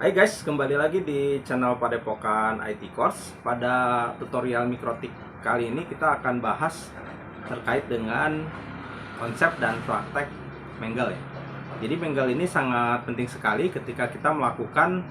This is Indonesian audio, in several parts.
Hai guys, kembali lagi di channel Padepokan IT Course. Pada tutorial mikrotik kali ini kita akan bahas terkait dengan konsep dan praktek Menggel ya. Jadi Menggel ini sangat penting sekali ketika kita melakukan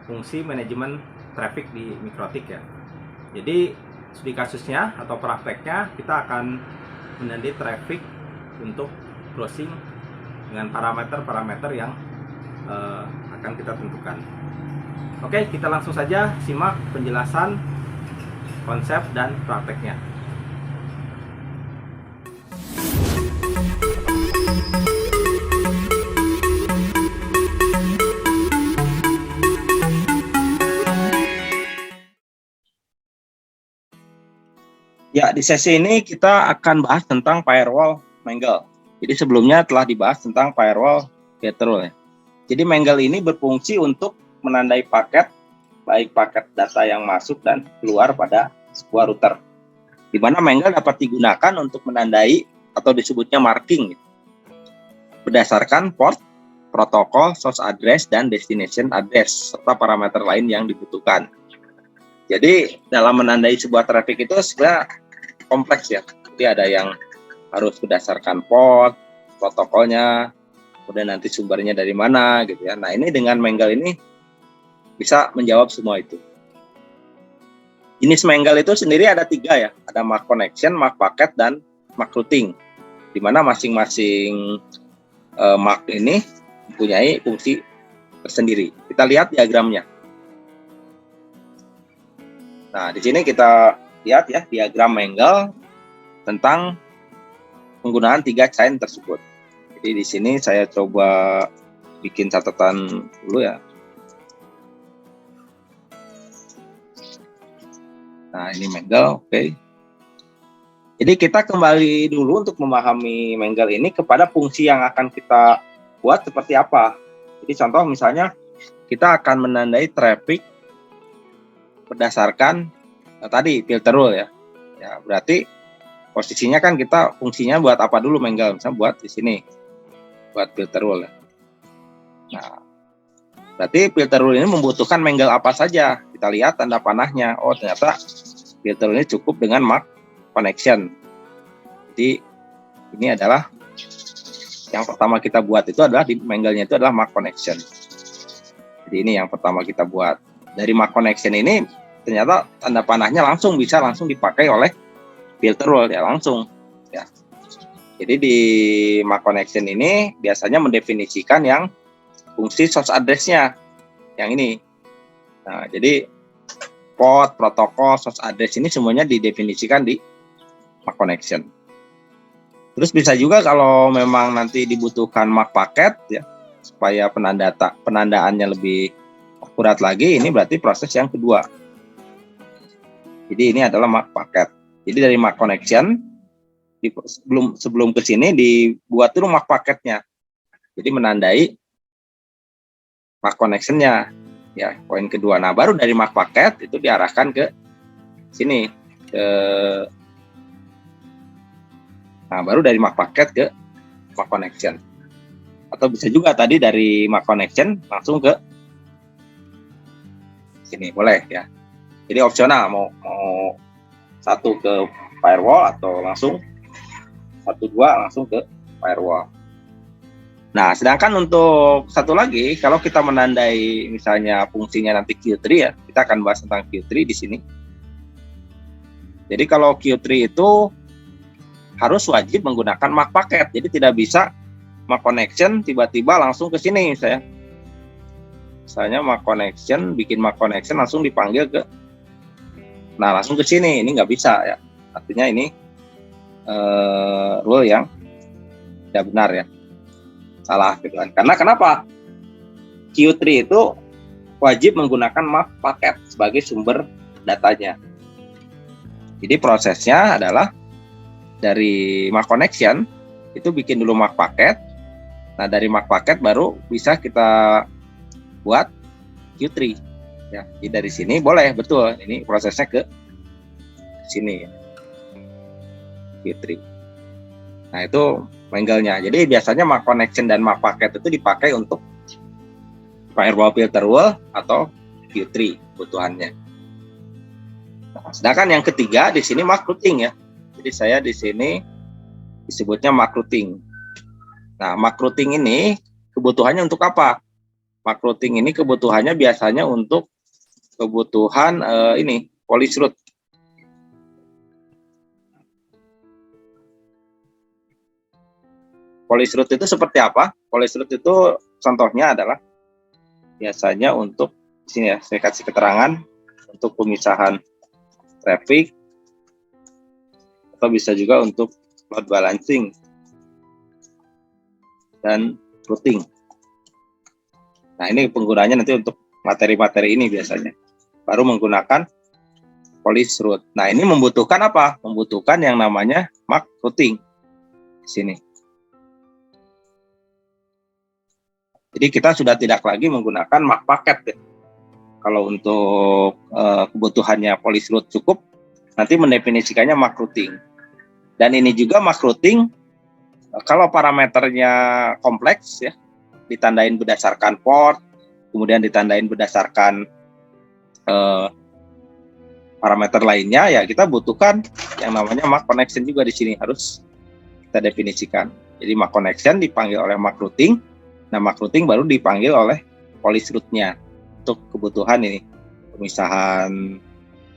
fungsi manajemen traffic di mikrotik ya. Jadi studi kasusnya atau prakteknya kita akan menandai traffic untuk browsing dengan parameter-parameter yang akan kita tentukan. Oke, kita langsung saja simak penjelasan konsep dan prakteknya. Ya, di sesi ini kita akan bahas tentang firewall Menggel. Jadi sebelumnya telah dibahas tentang firewall Gateroll ya. Jadi Menggel ini berfungsi untuk menandai paket, baik paket data yang masuk dan keluar pada sebuah router. Di mana Menggel dapat digunakan untuk menandai atau disebutnya marking berdasarkan port, protokol, source address, dan destination address, serta parameter lain yang dibutuhkan. Jadi dalam menandai sebuah traffic itu sebenarnya kompleks ya. Jadi ada yang harus berdasarkan port, protokolnya, kemudian nanti sumbernya dari mana gitu ya. Nah ini dengan Menggel ini bisa menjawab semua itu. Jenis Menggel itu sendiri ada 3 ya. Ada MAC connection, MAC packet, dan MAC routing. Di mana masing-masing MAC ini mempunyai fungsi tersendiri. Kita lihat diagramnya. Nah di sini kita lihat ya diagram Menggel tentang penggunaan 3 chain tersebut. Jadi di sini saya coba bikin catatan dulu ya. Nah ini Menggel, oke. Jadi kita kembali dulu untuk memahami Menggel ini kepada fungsi yang akan kita buat seperti apa. Jadi contoh misalnya kita akan menandai traffic berdasarkan tadi filter rule ya. Ya berarti posisinya kan kita fungsinya buat apa dulu Menggel? Misalnya buat di sini, buat filter rule ya. Nah, berarti filter rule ini membutuhkan Menggel apa saja? Kita lihat tanda panahnya. Oh ternyata filter rule ini cukup dengan MAC connection. Jadi ini adalah yang pertama kita buat itu adalah di Menggelnya itu adalah MAC connection. Jadi ini yang pertama kita buat. Dari MAC connection ini ternyata tanda panahnya bisa langsung dipakai oleh filter rule ya langsung ya. Jadi di MAC connection ini biasanya mendefinisikan yang fungsi source address-nya yang ini. Nah, jadi port, protokol, source address ini semuanya didefinisikan di MAC connection. Terus bisa juga kalau memang nanti dibutuhkan MAC paket ya supaya penandaannya lebih akurat lagi, ini berarti proses yang kedua. Jadi ini adalah MAC paket. Jadi dari MAC connection sebelum ke sini dibuat dulu MAC paketnya. Jadi menandai MAC connection-nya ya, poin kedua. Nah, baru dari MAC paket itu diarahkan ke sini nah, baru dari MAC paket ke MAC connection. Atau bisa juga tadi dari MAC connection langsung ke sini, boleh ya. Jadi opsional mau satu ke firewall atau langsung 1-2 langsung ke firewall. Nah, sedangkan untuk satu lagi, kalau kita menandai misalnya fungsinya nanti Q3 ya, kita akan bahas tentang Q3 di sini. Jadi kalau Q3 itu harus wajib menggunakan MAC paket, jadi tidak bisa MAC connection tiba-tiba langsung ke sini misalnya MAC connection, bikin MAC connection langsung dipanggil langsung ke sini, ini nggak bisa ya. Artinya ini rule yang tidak benar ya, salah gitu kan. Karena kenapa? Q3 itu wajib menggunakan MAC paket sebagai sumber datanya. Jadi prosesnya adalah dari MAC connection itu bikin dulu MAC paket. Nah dari MAC paket baru bisa kita buat Q3 ya. Jadi dari sini boleh, betul ini prosesnya ke sini Q3. Nah itu Menggelnya. Jadi biasanya MAC connection dan MAC paket itu dipakai untuk firewall filter rule atau Q3 kebutuhannya. Nah, sedangkan yang ketiga di sini MAC routing ya. Jadi saya di sini disebutnya MAC routing. Nah, MAC routing ini kebutuhannya untuk apa? MAC routing ini kebutuhannya biasanya untuk kebutuhan ini police route. Police route itu seperti apa? Police route itu contohnya adalah biasanya untuk sini ya, saya kasih keterangan untuk pemisahan traffic atau bisa juga untuk load balancing dan routing. Nah, ini penggunanya nanti untuk materi-materi ini biasanya. Baru menggunakan police route. Nah, ini membutuhkan apa? Membutuhkan yang namanya MAC routing di sini. Jadi kita sudah tidak lagi menggunakan MAC paket ya. Kalau untuk kebutuhannya police route cukup, nanti mendefinisikannya MAC routing. Dan ini juga MAC routing, kalau parameternya kompleks ya, ditandain berdasarkan port, kemudian ditandain berdasarkan parameter lainnya, ya kita butuhkan yang namanya MAC connection juga di sini harus kita definisikan. Jadi MAC connection dipanggil oleh MAC routing. Nah, MAC routing baru dipanggil oleh police route-nya untuk kebutuhan ini, pemisahan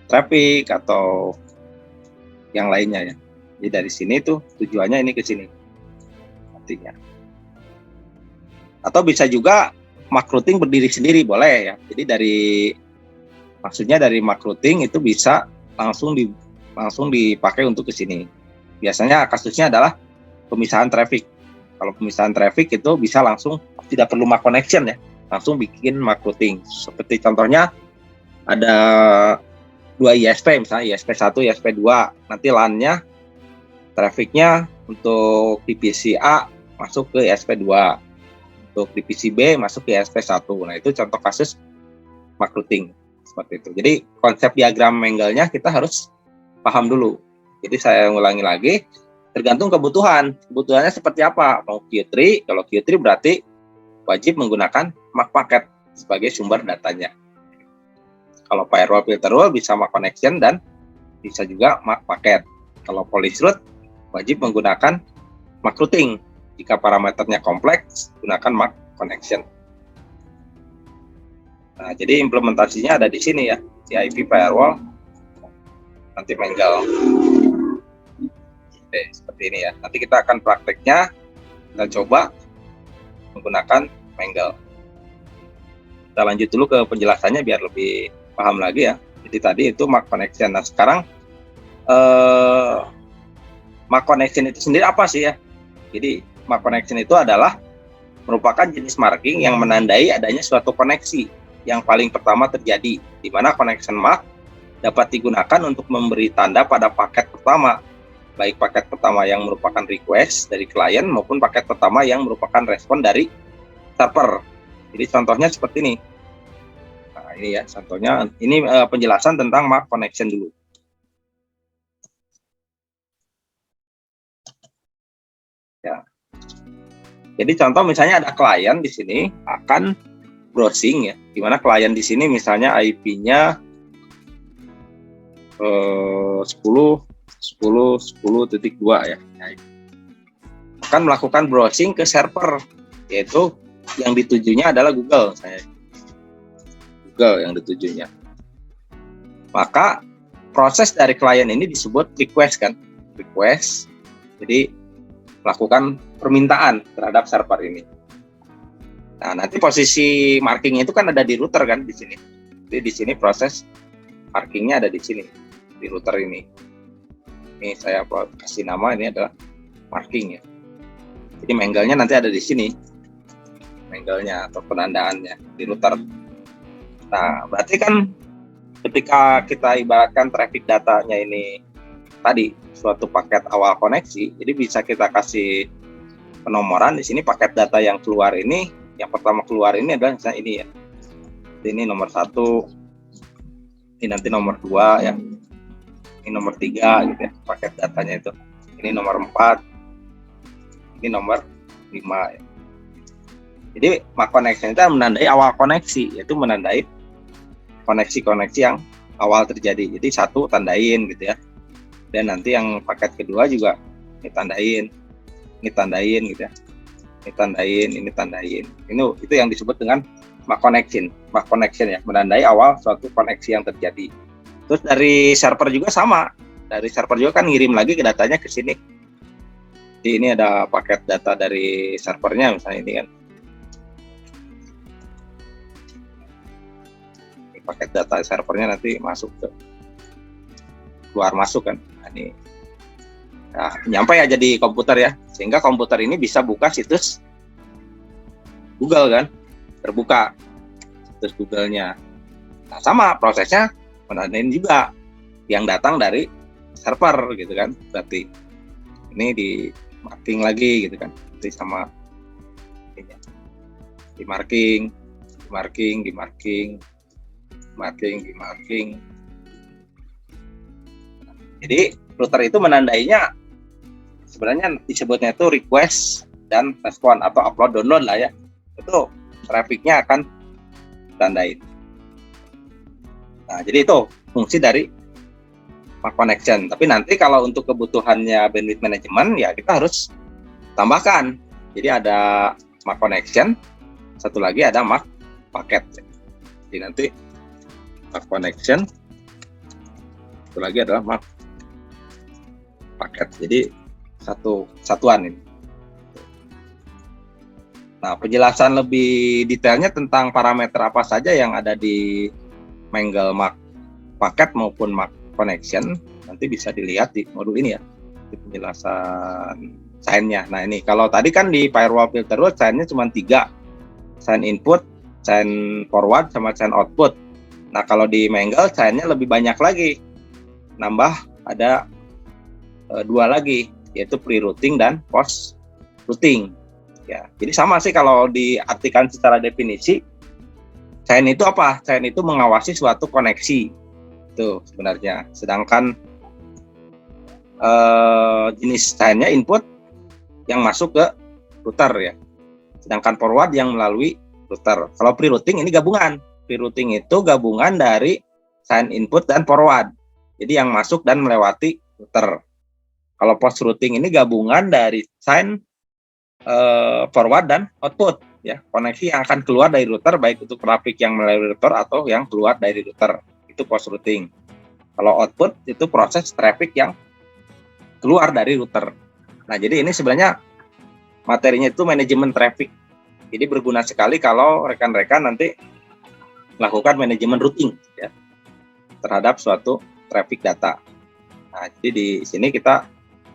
traffic atau yang lainnya ya. Jadi dari sini tuh tujuannya ini ke sini artinya. Atau bisa juga MAC routing berdiri sendiri boleh ya. Jadi maksudnya dari MAC routing itu bisa langsung dipakai untuk ke sini. Biasanya kasusnya adalah pemisahan traffic. Kalau pemisahan traffic itu bisa langsung, tidak perlu MAC connection ya, langsung bikin MAC routing. Seperti contohnya ada 2 ISP, misalnya ISP 1, ISP 2, nanti LAN-nya, traffic-nya untuk divisi A masuk ke ISP 2, untuk divisi B masuk ke ISP 1. Nah, itu contoh kasus MAC routing seperti itu. Jadi konsep diagram angle-nya kita harus paham dulu. Jadi saya ulangi lagi, tergantung kebutuhannya seperti apa. Mau Q3, kalau Q3 berarti wajib menggunakan MAC paket sebagai sumber datanya. Kalau firewall filter rule bisa MAC connection dan bisa juga MAC paket. Kalau police route wajib menggunakan MAC routing. Jika parameternya kompleks, gunakan MAC connection. Nah, jadi implementasinya ada di sini ya, IP firewall nanti mangle. Oke, seperti ini ya. Nanti kita akan prakteknya, kita coba menggunakan mangle. Kita lanjut dulu ke penjelasannya biar lebih paham lagi ya. Jadi tadi itu MAC connection. Nah, sekarang MAC connection itu sendiri apa sih ya? Jadi MAC connection itu adalah merupakan jenis marking yang menandai adanya suatu koneksi yang paling pertama terjadi, di mana connection MAC dapat digunakan untuk memberi tanda pada paket pertama, baik paket pertama yang merupakan request dari klien maupun paket pertama yang merupakan respon dari server. Jadi contohnya seperti ini. Nah, ini ya contohnya. Ini penjelasan tentang MAC connection dulu. Ya. Jadi contoh misalnya ada klien di sini akan browsing ya, di mana klien di sini misalnya IP-nya 10.10.10.2 ya. Akan melakukan browsing ke server, yaitu yang ditujunya adalah Google, Google yang ditujunya. Maka proses dari klien ini disebut request kan, request. Jadi melakukan permintaan terhadap server ini. Nah, nanti posisi markingnya itu kan ada di router kan di sini. Jadi di sini proses markingnya ada di sini, di router ini. Ini saya kasih nama, ini adalah marking ya. Jadi mangle-nya nanti ada di sini, mangle-nya atau penandaannya di router. Nah, berarti kan ketika kita ibaratkan traffic datanya ini tadi suatu paket awal koneksi, jadi bisa kita kasih penomoran di sini paket data yang keluar ini, yang pertama keluar ini adalah misalnya ini ya. Ini nomor 1, ini nanti nomor 2 ya. Ini nomor 3 gitu ya, paket datanya itu. Ini nomor 4, ini nomor 5 ya. Jadi MAC connection itu menandai awal koneksi, yaitu menandai koneksi-koneksi yang awal terjadi. Jadi satu tandain gitu ya. Dan nanti yang paket kedua juga ditandain, ini tandain gitu ya. Ini tandain, ini tandain. Itu yang disebut dengan MAC connection. MAC connection ya, menandai awal suatu koneksi yang terjadi. Terus dari server juga sama. Dari server juga kan ngirim lagi ke datanya ke sini. Jadi ini ada paket data dari servernya misalnya ini kan. Ini paket data servernya nanti masuk ke keluar masuk kan. Nah, ini nah, nyampe aja di komputer ya. Sehingga komputer ini bisa buka situs Google kan. Terbuka situs Google-nya. Nah, sama prosesnya menandain juga yang datang dari server gitu kan. Berarti ini di marking lagi gitu kan, nanti sama di marking. Jadi router itu menandainya sebenarnya disebutnya itu request dan respon atau upload download lah ya, itu trafficnya akan tandain. Nah jadi itu fungsi dari MAC connection. Tapi nanti kalau untuk kebutuhannya bandwidth management ya kita harus tambahkan. Jadi ada MAC connection, satu lagi ada MAC paket. Jadi nanti MAC connection, satu lagi adalah MAC paket. Jadi satu satuan ini. Nah penjelasan lebih detailnya tentang parameter apa saja yang ada di Mangle MAC paket maupun MAC connection nanti bisa dilihat di modul ini ya, di penjelasan sign-nya. Nah ini kalau tadi kan di firewall filter root sign-nya cuma 3, sign input, sign forward, sama sign output. Nah kalau di Mangle sign-nya lebih banyak lagi, nambah ada 2 lagi, yaitu pre-routing dan post-routing ya. Jadi sama sih kalau diartikan secara definisi, sign itu apa? Sign itu mengawasi suatu koneksi itu sebenarnya. Sedangkan jenis sign-nya input yang masuk ke router ya. Sedangkan forward yang melalui router. Kalau pre-routing ini gabungan. Pre-routing itu gabungan dari sign input dan forward. Jadi yang masuk dan melewati router. Kalau post-routing ini gabungan dari sign forward dan output ya. Koneksi yang akan keluar dari router baik itu traffic yang melalui router atau yang keluar dari router. Itu post routing. Kalau output itu proses traffic yang keluar dari router. Nah, jadi ini sebenarnya materinya itu manajemen traffic. Jadi berguna sekali kalau rekan-rekan nanti melakukan manajemen routing ya terhadap suatu traffic data. Nah, jadi di sini kita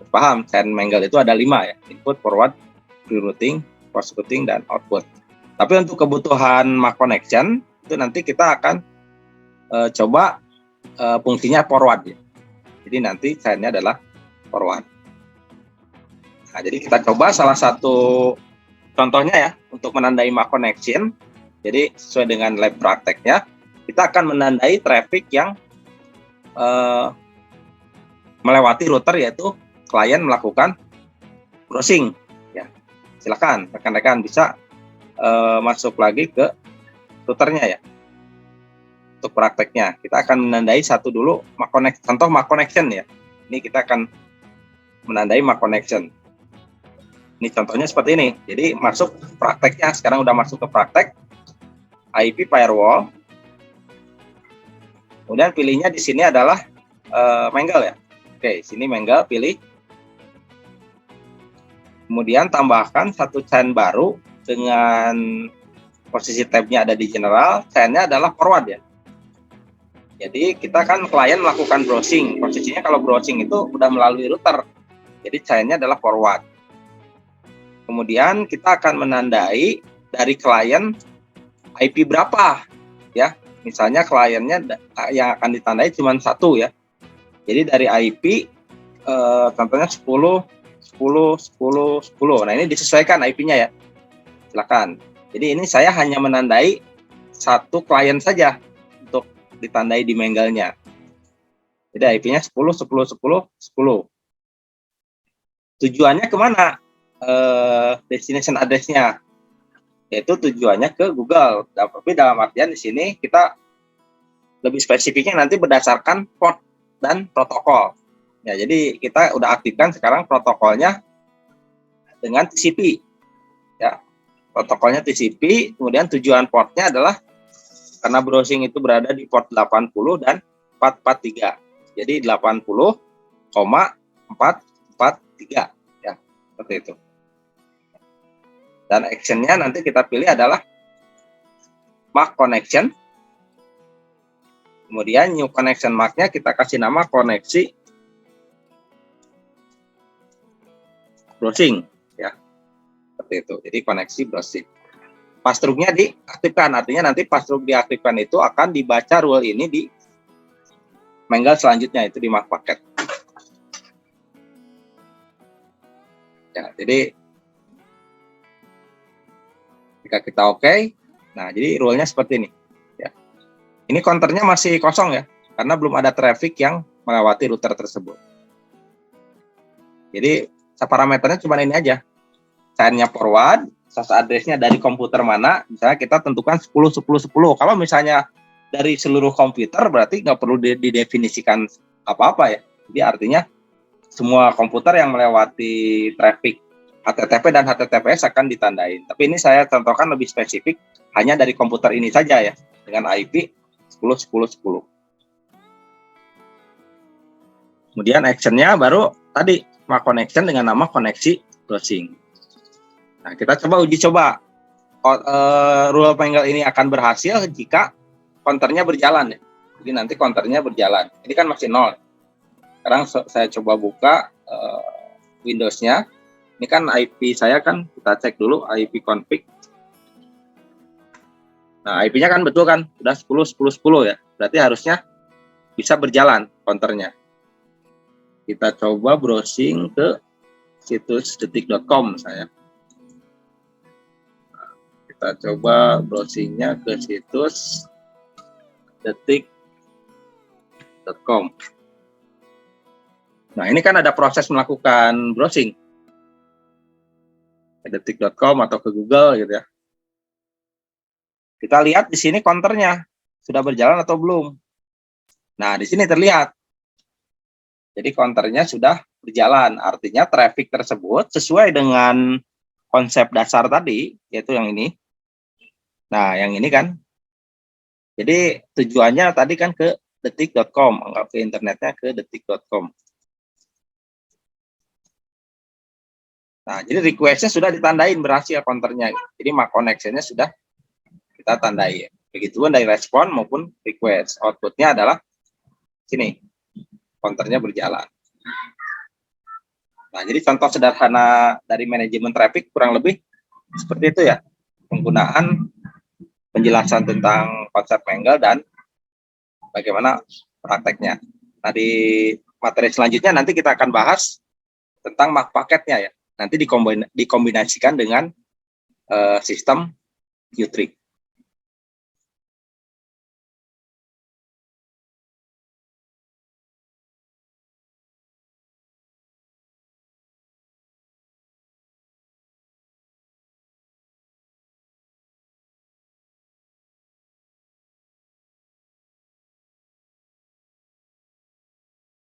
paham sign Mangle itu ada 5 ya, input, forward, pre-routing, post-routing, dan output. Tapi untuk kebutuhan MAC connection itu nanti kita akan coba fungsinya forward ya. Jadi nanti sign-nya adalah forward. Nah, jadi kita coba salah satu contohnya ya untuk menandai MAC connection. Jadi sesuai dengan lab prakteknya, kita akan menandai traffic yang melewati router, yaitu klien melakukan browsing ya. Silakan rekan-rekan bisa masuk lagi ke routernya ya. Untuk prakteknya kita akan menandai satu dulu MAC connection, contoh MAC connection ya. Ini kita akan menandai MAC connection. Ini contohnya seperti ini. Jadi masuk prakteknya, sekarang udah masuk ke praktek IP firewall. Kemudian pilihnya di sini adalah Mangle ya. Oke, sini Mangle pilih. Kemudian tambahkan satu chain baru dengan posisi tabnya ada di general, chainnya adalah forward ya. Jadi kita kan klien melakukan browsing, posisinya kalau browsing itu udah melalui router, jadi chainnya adalah forward. Kemudian kita akan menandai dari klien IP berapa ya, misalnya kliennya yang akan ditandai cuma 1 ya. Jadi dari IP contohnya 10, 10, 10, 10. Nah ini disesuaikan IP-nya ya, silakan. Jadi ini saya hanya menandai satu klien saja untuk ditandai di Mangle-nya. Jadi IP-nya 10, 10, 10, 10. Tujuannya kemana? Destination address-nya. yaitu tujuannya ke Google. Tapi dalam artian di sini kita lebih spesifiknya nanti berdasarkan port dan protokol. Ya, jadi kita udah aktifkan sekarang protokolnya dengan TCP. Ya, protokolnya TCP, kemudian tujuan portnya adalah karena browsing itu berada di port 80 dan 443. Jadi 80,443 ya, seperti itu. Dan actionnya nanti kita pilih adalah mark connection. Kemudian new connection marknya kita kasih nama koneksi browsing ya, seperti itu. Jadi koneksi browsing. Passthrough-nya diaktifkan, artinya nanti passthrough diaktifkan itu akan dibaca rule ini di Mangle selanjutnya, itu di mark paket. Ya, jadi jika kita oke, nah jadi rule-nya seperti ini. Ya. Ini counternya masih kosong ya, karena belum ada traffic yang melewati router tersebut. Jadi parameternya cuma ini aja. Sign-nya forward, source address-nya dari komputer mana, misalnya kita tentukan 10.10.10. Kalau misalnya dari seluruh komputer berarti nggak perlu didefinisikan apa-apa ya. Jadi artinya semua komputer yang melewati traffic HTTP dan HTTPS akan ditandain. Tapi ini saya contohkan lebih spesifik hanya dari komputer ini saja ya, dengan IP 10.10.10. Kemudian action-nya baru tadi mark connection dengan nama koneksi browsing. Nah, kita coba uji coba. Rule Mangle ini akan berhasil jika counternya berjalan ya. Jadi nanti counternya berjalan. Ini kan masih 0. Sekarang saya coba buka Windows-nya. Ini kan IP saya kan, kita cek dulu IP config. Nah, IP-nya kan betul kan, sudah 10.10.10 ya. Berarti harusnya bisa berjalan counternya. Kita coba browsing ke situs detik.com saya. Kita coba browsingnya ke situs detik.com. Nah, ini kan ada proses melakukan browsing. Ke detik.com atau ke Google gitu ya. Kita lihat di sini counternya sudah berjalan atau belum. Nah, di sini terlihat. Jadi counternya sudah berjalan. Artinya traffic tersebut sesuai dengan konsep dasar tadi, yaitu yang ini. Nah, yang ini kan. Jadi tujuannya tadi kan ke detik.com, anggap ke internetnya ke detik.com. Nah, jadi request-nya sudah ditandain berhasil counternya. Jadi mark connection-nya sudah kita tandai. Begitu pun dari respon maupun request. Output-nya adalah sini. Counternya berjalan. Nah, jadi contoh sederhana dari manajemen traffic kurang lebih seperti itu ya. Penggunaan penjelasan tentang konsep Mangle dan bagaimana prakteknya. Nah, di materi selanjutnya nanti kita akan bahas tentang mark paketnya ya. Nanti dikombinasikan dengan sistem Qtrig.